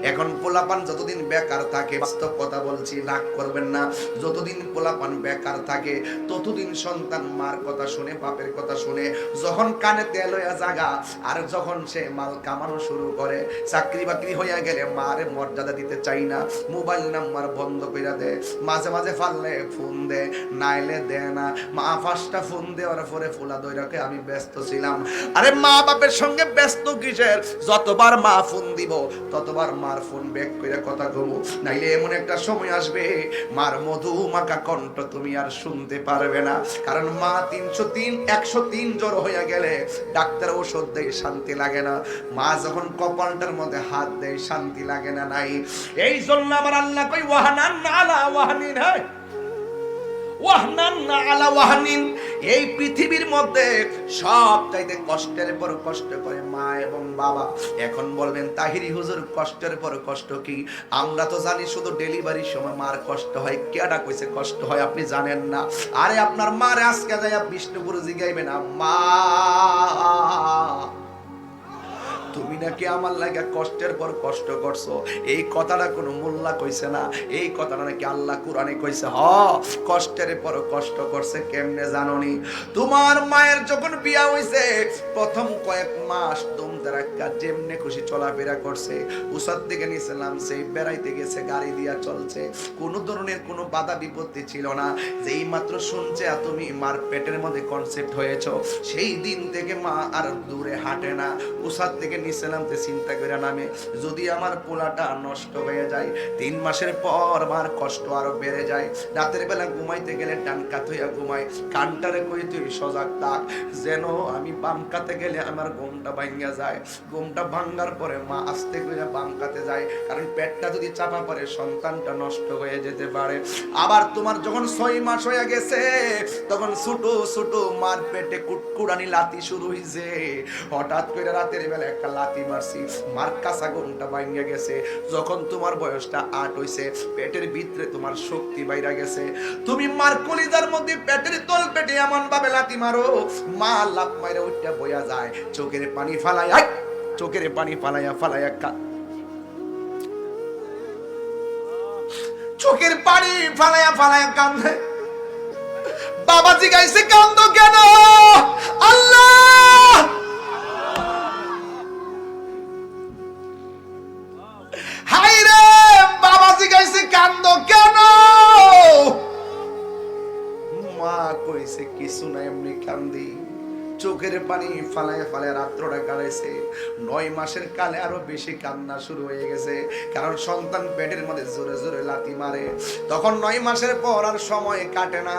এখন পোলাপান যতদিন বেকার থাকে, বাস্তব কথা বলছি, রাগ করবেন না, যতদিন পোলাপান বেকার থাকে ততদিন সন্তান মার কথা শুনে, বাপের কথা শুনে, যখন কানে তেল হইয়া জাগা আর যখন সে মাল কামানো শুরু করে, চাকরি বাকরি হইয়া গেলে মারে মর্যাদা দিতে চাই না, মোবাইল নাম্বার বন্ধ করে দেয়, মাঝে মাঝে ফাললে ফোন দে, নাইলে দে না। মা ফার্স্টটা ফোন দেওয়ার পরে ফুলা দইরাকে আমি ব্যস্ত ছিলাম। আরে মা বাপের সঙ্গে ব্যস্ত কিসের? যতবার মা ফোন দিব ততবার মার ফোন ব্যাক করে কথা কমু, নাইলে এমন একটা সময় আসবে মার মধু মাখা কণ্ঠ তুমি আর শুনতে পারবে না। কারণ মা 303 103 জ্বর হইয়া গেলে ডাক্তার ওষুধ দেয়, শান্তি লাগে না। মা যখন কপালটার মধ্যে হাত দেয়, শান্তি লাগে না। নাই এই জন্য আমার আল্লাহ কই ওয়াহানান আলা ওয়াহানিন, হয় ওয়াহনান আলা ওয়াহনিন। এই পৃথিবীর মধ্যে সবচাইতে কষ্টের পর কষ্ট করে মা এবং বাবা। এখন বলবেন তাহিরি হুজুর কষ্টের পর কষ্ট কি? আমরা তো জানি শুধু ডেলিভারির সময় মার কষ্ট হয়। কেডা কইছে কষ্ট হয়? আপনি জানেন না? আরে আপনার মার আজকে যাইয়া বিষ্ণুপুর জিগাইবে না, মা তুমি নাকি আমার লাগা কষ্টের পর কষ্ট করছো। এই কথাটা কোনো মোল্লা কইছে না, এই কথাটা নাকি আল্লাহ কোরআনে কইছে। কষ্টের পর কষ্ট করছে কেমনে জানোনি? তোমার মায়ের যখন বিয়া হইছে প্রথম কয়েক মাস দুমদারাক্কা যেমনে খুশি চলাফেরা করছে, উসাদ থেকে নিছিলাম, সেই বেড়াইতে গেছে, গাড়ি দিয়া চলছে, কোনো ধরনের কোনো বাধা বিপত্তি ছিল না। যেই মাত্র শুনছে তুমি মার পেটের মধ্যে কনসেপ্ট হয়েছ, সেই দিন থেকে মা আর দূরে হাঁটে না। উসাদ থেকে নিছিলাম তে চিন্তা করে নামে, যদি আমার পোলাটা নষ্ট হয়ে যায়, 3 মাসের পর মার কষ্ট আরো বেড়ে যায়। রাতের বেলা ঘুমাইতে গেলে ডান কাত হইয়া ঘুমায়, কানটারে কই তুই সজাগ থাক, যেন আমি বাম কাতে গেলে আমার ঘুমটা ভাঙ্গা যায়। ঘুমটা ভাঙ্গার পরে মা আস্তে করে বাম কাতে যায়, কারণ পেটটা যদি চাপা পড়ে সন্তানটা নষ্ট হয়ে যেতে পারে। আবার তোমার যখন 6 মাস হয়ে গেছে তখন ছোট ছোট মার পেটে কুটকুড়ানি লাতি শুরু হইছে। হঠাৎ করে রাতের বেলা একটা লাতি মারছি, মার কাঁচা ঘুমটা ভাঙ্গা গেছে। যখন তোমার বয়সটা 8 হইছে, পেটের ভিতরে তোমার শক্তি বাইরা গেছে, তুমি মার কলিজার মধ্যে পেটের তল পেটে এমন ভাবে লাতি মারো, মা লাফ মাইরা উঠে বইয়া যায়, চোখের পানি ফালাইয়া, চোখের পানি ফালাইয়া ফালাইয়া চোখের পানি ফালাইয়া ফালাইয়া কান্দে। বাবা জিগাইছে কান্দো কেন? আল্লাহ হাই রে, বাবা জিগাইছে কান্দো কেন? মা কইছে কিছু না, এমনি কান্দি। চোখের পানি ফালায় ফালায় রাত্রটা কাটাইছে। 9 মাসের কালে আরো বেশি কান্না শুরু হয়ে গেছে, কারণ সন্তান পেটের মধ্যে জোরে জোরে লাথি মারে। তখন 9 মাসের পর আর সময় কাটে না।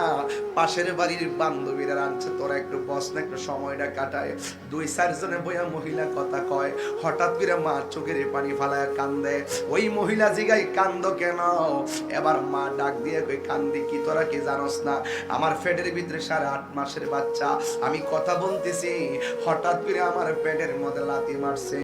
পাশের বাড়ির বান্ধবীরা আনছে, তোরা একটু বস না, একটু সময়টা কাটায়। 2-4 জনে বইয়া মহিলা কথা কয়। হঠাৎ করে মা চোখের পানি ফালায় কান্দে। ওই মহিলা জিগাই কান্দো কেন? এবার মা ডাক দিয়ে কই কান্দি কি তোরা কি জানোস না? আমার পেটের ভিতরে 8.5 মাসের বাচ্চা, আমি কথা বলতেছি, হঠাৎ করে আমার পেটের মধ্যে লাথি মারছে।